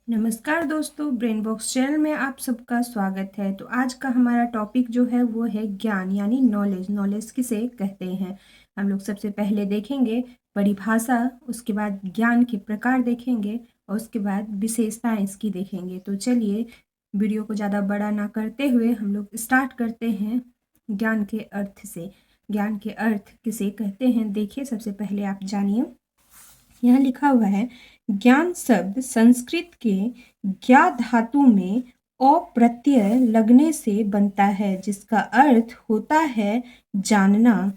नमस्कार दोस्तों, brain box channel में आप सबका स्वागत है। तो आज का हमारा टॉपिक जो है वो है ज्ञान यानी नॉलेज। नॉलेज किसे कहते हैं हम लोग सबसे पहले देखेंगे परिभाषा, उसके बाद ज्ञान के प्रकार देखेंगे और उसके बाद विशेषताएं इसकी देखेंगे। तो चलिए वीडियो को ज़्यादा बड़ा ना करते हुए हम लोग स्टार्ट करते हैं ज्ञान के अर्थ से। ज्ञान के अर्थ किसे कहते हैं देखिए, सबसे पहले आप जानिए। यहाँ लिखा हुआ है ज्ञान शब्द संस्कृत के ज्ञा धातु में अ प्रत्यय लगने से बनता है, जिसका अर्थ होता है जानना,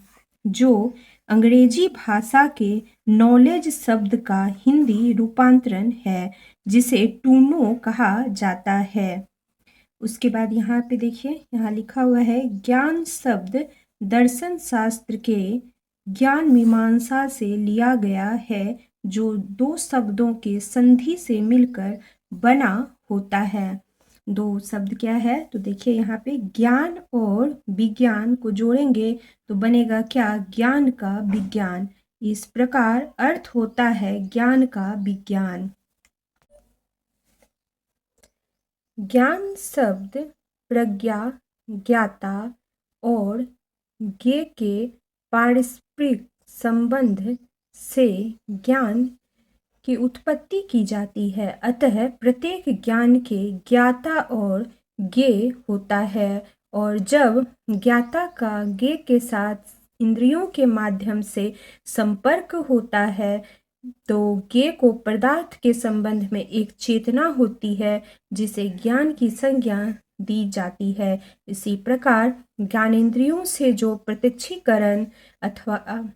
जो अंग्रेजी भाषा के नॉलेज शब्द का हिंदी रूपांतरण है, जिसे टू नो कहा जाता है। उसके बाद यहाँ पे देखिए, यहाँ लिखा हुआ है ज्ञान शब्द दर्शन शास्त्र के ज्ञान मीमांसा से लिया गया है, जो दो शब्दों के संधि से मिलकर बना होता है। दो शब्द क्या है तो देखिए, यहाँ पे ज्ञान और विज्ञान को जोड़ेंगे तो बनेगा क्या, ज्ञान का विज्ञान। इस प्रकार अर्थ होता है ज्ञान का विज्ञान। ज्ञान शब्द प्रज्ञा, ज्ञाता और ज्ञेय के पारस्परिक संबंध से ज्ञान की उत्पत्ति की जाती है। अतः प्रत्येक ज्ञान के ज्ञाता और ज्ञेय होता है, और जब ज्ञाता का ज्ञेय के साथ इंद्रियों के माध्यम से संपर्क होता है तो ज्ञेय को पदार्थ के संबंध में एक चेतना होती है, जिसे ज्ञान की संज्ञा दी जाती है। इसी प्रकार ज्ञानेंद्रियों से जो प्रत्यक्षीकरण अथवा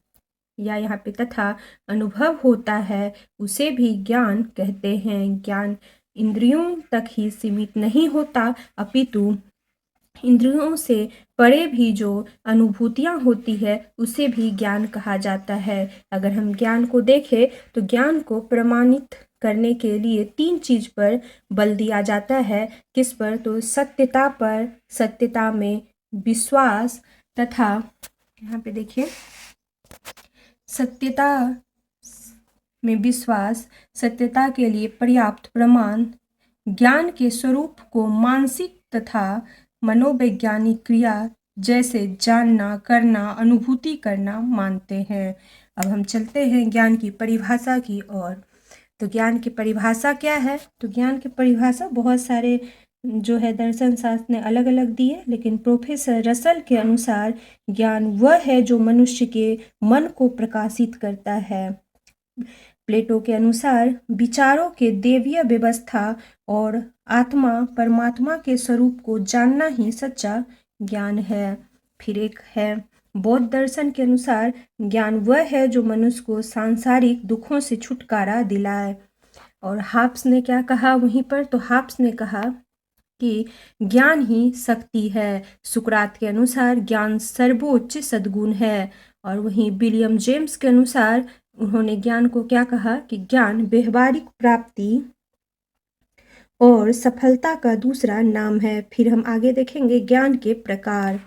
या यहाँ पे तथा अनुभव होता है उसे भी ज्ञान कहते हैं। ज्ञान इंद्रियों तक ही सीमित नहीं होता, अपितु इंद्रियों से परे भी जो अनुभूतियाँ होती है उसे भी ज्ञान कहा जाता है। अगर हम ज्ञान को देखें तो ज्ञान को प्रमाणित करने के लिए तीन चीज पर बल दिया जाता है। किस पर, तो सत्यता पर, सत्यता में विश्वास तथा यहाँ पे देखिए सत्यता में विश्वास, सत्यता के लिए पर्याप्त प्रमाण, ज्ञान के स्वरूप को मानसिक तथा मनोवैज्ञानिक क्रिया जैसे जानना, करना, अनुभूति करना मानते हैं। अब हम चलते हैं ज्ञान की परिभाषा की ओर। तो ज्ञान की परिभाषा क्या है, तो ज्ञान की परिभाषा बहुत सारे जो है दर्शन शास्त्र ने अलग अलग दी है, लेकिन प्रोफेसर रसल के अनुसार ज्ञान वह है जो मनुष्य के मन को प्रकाशित करता है। प्लेटो के अनुसार विचारों के देवीय व्यवस्था और आत्मा परमात्मा के स्वरूप को जानना ही सच्चा ज्ञान है। फिर एक है बौद्ध दर्शन के अनुसार ज्ञान वह है जो मनुष्य को सांसारिक दुखों से छुटकारा दिलाए। और हाब्स ने क्या कहा वहीं पर, तो हाब्स ने कहा कि ज्ञान ही शक्ति है। सुकरात के अनुसार ज्ञान सर्वोच्च सद्गुण है। और वहीं विलियम जेम्स के अनुसार उन्होंने ज्ञान को क्या कहा कि ज्ञान व्यवहारिक प्राप्ति और सफलता का दूसरा नाम है। फिर हम आगे देखेंगे ज्ञान के प्रकार।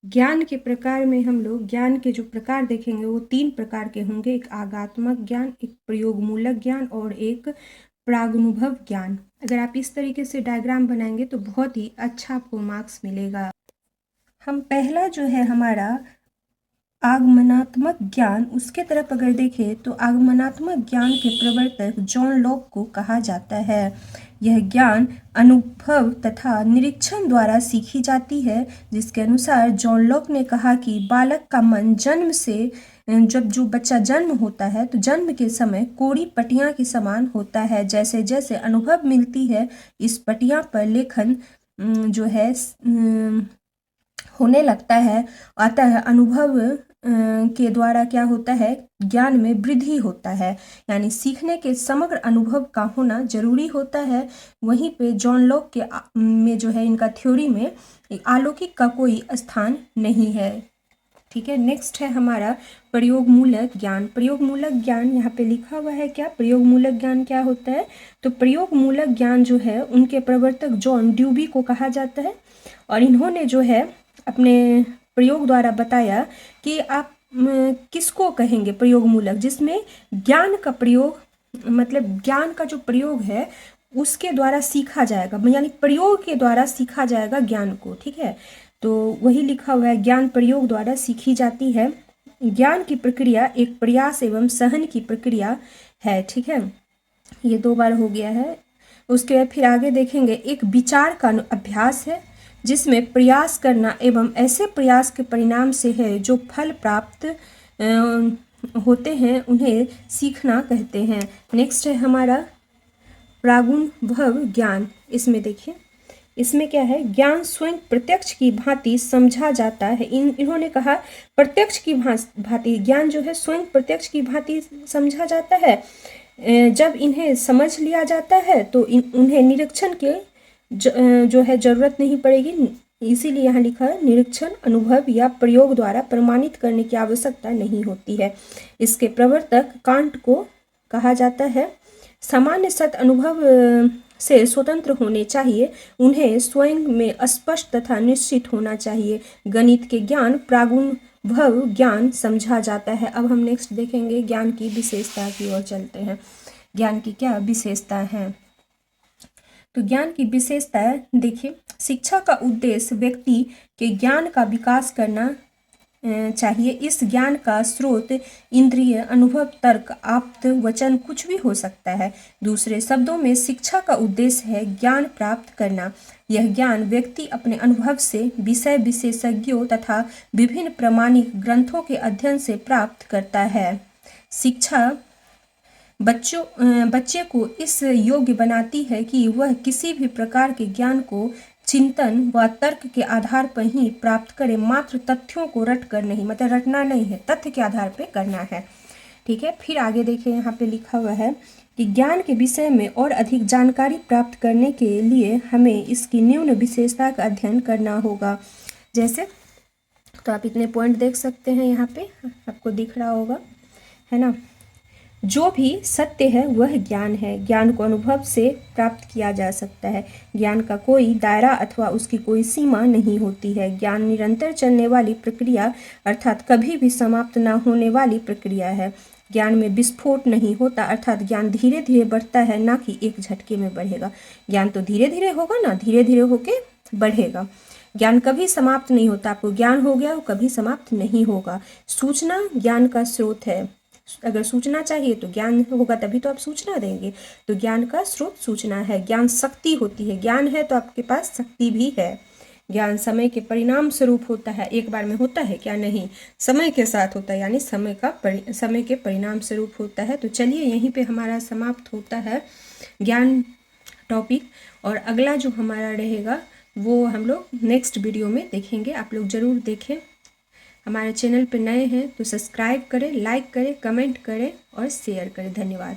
ज्ञान के प्रकार में हम लोग ज्ञान के जो प्रकार देखेंगे वो तीन प्रकार के होंगे, एक आगात्मक ज्ञान, एक प्रयोगमूलक ज्ञान और एक प्रागनुभव ज्ञान। अगर आप इस तरीके से डायग्राम बनाएंगे तो बहुत ही अच्छा आपको मार्क्स मिलेगा। हम पहला जो है हमारा आगमनात्मक ज्ञान, उसके तरफ अगर देखें तो आगमनात्मक ज्ञान के प्रवर्तक जॉन लॉक को कहा जाता है। यह ज्ञान अनुभव तथा निरीक्षण द्वारा सीखी जाती है, जिसके अनुसार जॉन लॉक ने कहा कि बालक का मन जन्म से, जब जो बच्चा जन्म होता है तो जन्म के समय कोरी पटियां के समान होता है। जैसे जैसे अनुभव मिलती है इस पटियां पर लेखन जो है होने लगता है, अतः अनुभव के द्वारा क्या होता है, ज्ञान में वृद्धि होता है। यानी सीखने के समग्र अनुभव का होना जरूरी होता है। वहीं पे जॉन लॉक के में जो है इनका थ्योरी में अलौकिक का कोई स्थान नहीं है। ठीक है, नेक्स्ट है हमारा प्रयोगमूलक ज्ञान। प्रयोगमूलक ज्ञान यहाँ पे लिखा हुआ है क्या, प्रयोगमूलक ज्ञान क्या होता है, तो प्रयोगमूलक ज्ञान जो है उनके प्रवर्तक जॉन ड्यूबी को कहा जाता है। और इन्होंने जो है अपने प्रयोग द्वारा बताया कि आप किसको कहेंगे प्रयोगमूलक, जिसमें ज्ञान का प्रयोग मतलब ज्ञान का जो प्रयोग है उसके द्वारा सीखा जाएगा, यानी प्रयोग के द्वारा सीखा जाएगा ज्ञान को, ठीक है। तो वही लिखा हुआ है, ज्ञान प्रयोग द्वारा सीखी जाती है। ज्ञान की प्रक्रिया एक प्रयास एवं सहन की प्रक्रिया है, ठीक है। ये 2 बार हो गया है। उसके बाद फिर आगे देखेंगे, एक विचार का अभ्यास है जिसमें प्रयास करना एवं ऐसे प्रयास के परिणाम से है जो फल प्राप्त होते हैं उन्हें सीखना कहते हैं। नेक्स्ट है हमारा प्रागुणभव ज्ञान। इसमें देखिए, इसमें क्या है, ज्ञान स्वयं प्रत्यक्ष की भांति समझा जाता है। इन्होंने कहा प्रत्यक्ष की भांति ज्ञान जो है स्वयं प्रत्यक्ष की भांति समझा जाता है। जब इन्हें समझ लिया जाता है तो उन्हें निरीक्षण के जो है जरूरत नहीं पड़ेगी। इसीलिए यहाँ लिखा है निरीक्षण, अनुभव या प्रयोग द्वारा प्रमाणित करने की आवश्यकता नहीं होती है। इसके प्रवर्तक कांट को कहा जाता है। सामान्य सत अनुभव से स्वतंत्र होने चाहिए, उन्हें स्वयं में स्पष्ट तथा निश्चित होना चाहिए। गणित के ज्ञान प्रागुणभव ज्ञान समझा जाता है। अब हम नेक्स्ट देखेंगे ज्ञान की विशेषता की ओर चलते हैं। ज्ञान की क्या विशेषता है, तो ज्ञान की विशेषता देखिए, शिक्षा का उद्देश्य व्यक्ति के ज्ञान का विकास करना चाहिए। इस ज्ञान का स्रोत इंद्रिय, अनुभव, तर्क, आप्त, वचन कुछ भी हो सकता है। दूसरे शब्दों में शिक्षा का उद्देश्य है ज्ञान प्राप्त करना। यह ज्ञान व्यक्ति अपने अनुभव से, विषय विशेषज्ञों तथा विभिन्न प्रामाणिक ग्रंथों के अध्ययन से प्राप्त करता है। शिक्षा बच्चे को इस योग्य बनाती है कि वह किसी भी प्रकार के ज्ञान को चिंतन व तर्क के आधार पर ही प्राप्त करे, मात्र तथ्यों को रट कर नहीं, मतलब रटना नहीं है, तथ्य के आधार पर करना है, ठीक है। फिर आगे देखिए, यहाँ पे लिखा हुआ है कि ज्ञान के विषय में और अधिक जानकारी प्राप्त करने के लिए हमें इसकी निम्न विशेषता का अध्ययन करना होगा। जैसे, तो आप इतने पॉइंट देख सकते हैं, यहाँ पे आपको दिख रहा होगा, है ना। जो भी सत्य है वह ज्ञान है। ज्ञान को अनुभव से प्राप्त किया जा सकता है। ज्ञान का कोई दायरा अथवा उसकी कोई सीमा नहीं होती है। ज्ञान निरंतर चलने वाली प्रक्रिया अर्थात कभी भी समाप्त न होने वाली प्रक्रिया है। ज्ञान में विस्फोट नहीं होता, अर्थात ज्ञान धीरे धीरे बढ़ता है, ना कि एक झटके में बढ़ेगा। ज्ञान तो धीरे धीरे होगा ना, धीरे धीरे होके बढ़ेगा। ज्ञान कभी समाप्त नहीं होता। आपको ज्ञान हो गया, वो कभी समाप्त नहीं होगा। सूचना ज्ञान का स्रोत है। अगर सूचना चाहिए तो ज्ञान होगा, तभी तो आप सूचना देंगे। तो ज्ञान का स्रोत सूचना है। ज्ञान शक्ति होती है। ज्ञान है तो आपके पास शक्ति भी है। ज्ञान समय के परिणाम स्वरूप होता है। एक बार में होता है क्या? नहीं, समय के साथ होता है, यानी समय के परिणाम स्वरूप होता है। तो चलिए, यहीं पे हमारा समाप्त होता है ज्ञान टॉपिक, और अगला जो हमारा रहेगा वो हम लोग नेक्स्ट वीडियो में देखेंगे। आप लोग ज़रूर देखें। हमारे चैनल पर नए हैं तो सब्सक्राइब करें, लाइक करें, कमेंट करें और शेयर करें। धन्यवाद।